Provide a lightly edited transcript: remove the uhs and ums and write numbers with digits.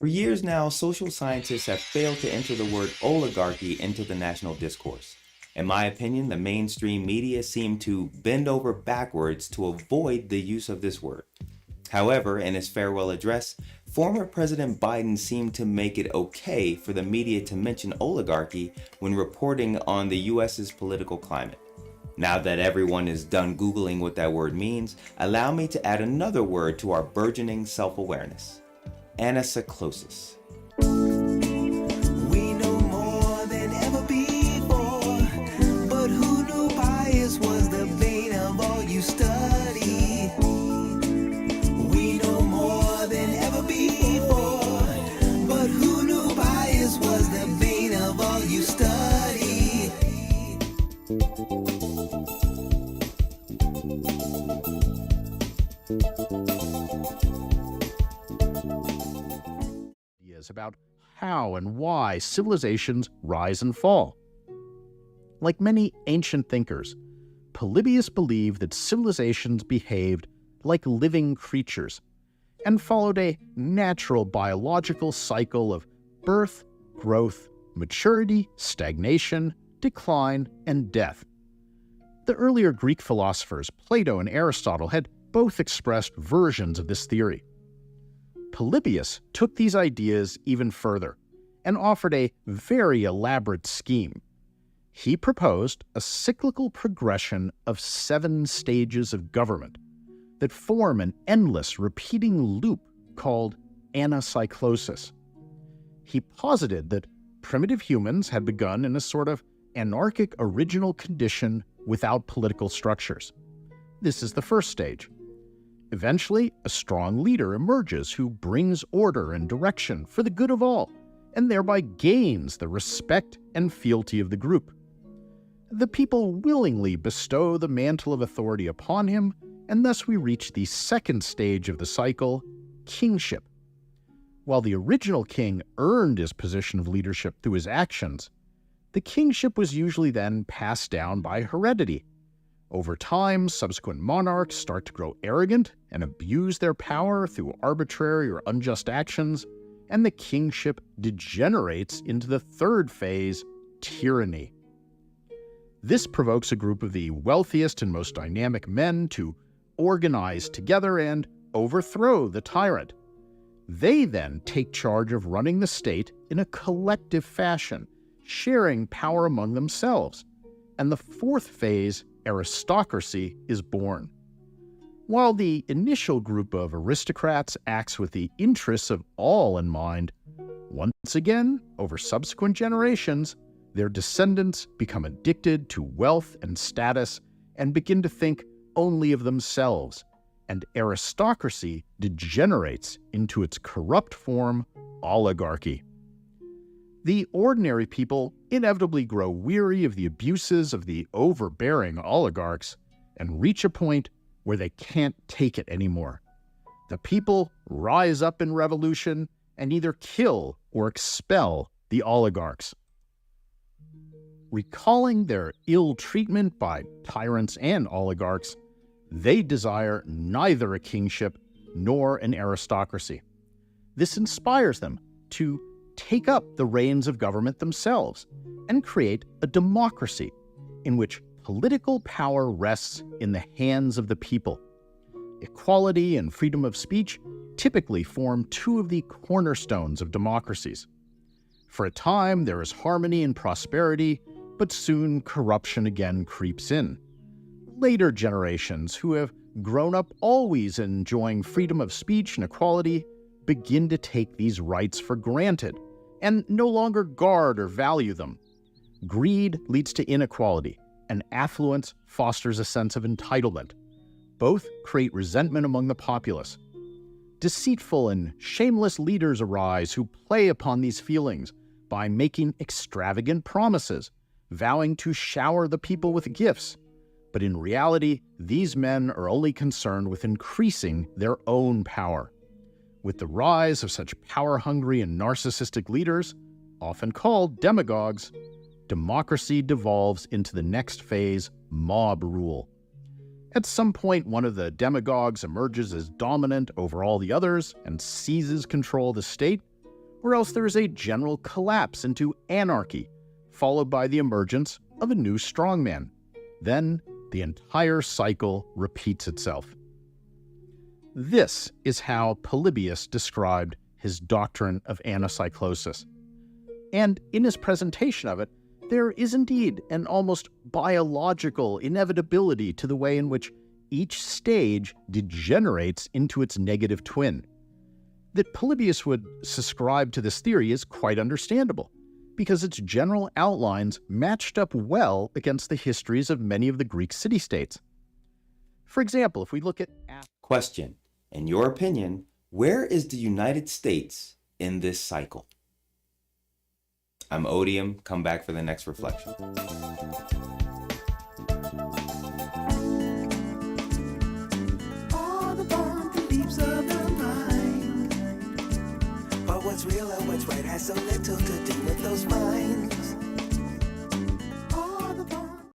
For years now, social scientists have failed to enter the word oligarchy into the national discourse. In my opinion, the mainstream media seem to bend over backwards to avoid the use of this word. However, in his farewell address, former President Biden seemed to make it okay for the media to mention oligarchy when reporting on the US's political climate. Now that everyone is done Googling what that word means, allow me to add another word to our burgeoning self awareness: anacyclosis. We know more than ever before, but who knew bias was the bane of all you study? We know more than ever before, but who knew bias was the bane of all you study? Ideas about how and why civilizations rise and fall. Like many ancient thinkers, Polybius believed that civilizations behaved like living creatures and followed a natural biological cycle of birth, growth, maturity, stagnation, decline, and death. The earlier Greek philosophers, Plato and Aristotle, had both expressed versions of this theory. Polybius took these ideas even further and offered a very elaborate scheme. He proposed a cyclical progression of 7 stages of government that form an endless, repeating loop called Anacyclosis. He posited that primitive humans had begun in a sort of anarchic original condition without political structures. This is the first stage. Eventually, a strong leader emerges who brings order and direction for the good of all, and thereby gains the respect and fealty of the group. The people willingly bestow the mantle of authority upon him, and thus we reach the second stage of the cycle, kingship. While the original king earned his position of leadership through his actions, the kingship was usually then passed down by heredity. Over time, subsequent monarchs start to grow arrogant and abuse their power through arbitrary or unjust actions, and the kingship degenerates into the third phase, tyranny. This provokes a group of the wealthiest and most dynamic men to organize together and overthrow the tyrant. They then take charge of running the state in a collective fashion, sharing power among themselves. And the fourth phase, aristocracy, is born. While the initial group of aristocrats acts with the interests of all in mind, once again, over subsequent generations, their descendants become addicted to wealth and status and begin to think only of themselves, and aristocracy degenerates into its corrupt form, oligarchy. The ordinary people inevitably grow weary of the abuses of the overbearing oligarchs and reach a point where they can't take it anymore. The people rise up in revolution and either kill or expel the oligarchs. Recalling their ill treatment by tyrants and oligarchs, they desire neither a kingship nor an aristocracy. This inspires them to take up the reins of government themselves and create a democracy in which political power rests in the hands of the people. Equality and freedom of speech typically form 2 of the cornerstones of democracies. For a time, there is harmony and prosperity, but soon corruption again creeps in. Later generations, who have grown up always enjoying freedom of speech and equality, begin to take these rights for granted and no longer guard or value them. Greed leads to inequality, and affluence fosters a sense of entitlement. Both create resentment among the populace. Deceitful and shameless leaders arise who play upon these feelings by making extravagant promises, vowing to shower the people with gifts. But in reality, these men are only concerned with increasing their own power. With the rise of such power-hungry and narcissistic leaders, often called demagogues, democracy devolves into the next phase, mob rule. At some point, one of the demagogues emerges as dominant over all the others and seizes control of the state, or else there is a general collapse into anarchy, followed by the emergence of a new strongman. Then the entire cycle repeats itself. This is how Polybius described his doctrine of anacyclosis. And in his presentation of it, there is indeed an almost biological inevitability to the way in which each stage degenerates into its negative twin. That Polybius would subscribe to this theory is quite understandable, because its general outlines matched up well against the histories of many of the Greek city-states. For example, if we look at... Question. In your opinion, where is the United States in this cycle? I'm Odium. Come back for the next reflection. All the born beliefs of the mind. But what's real or what's right has so little to do with those minds.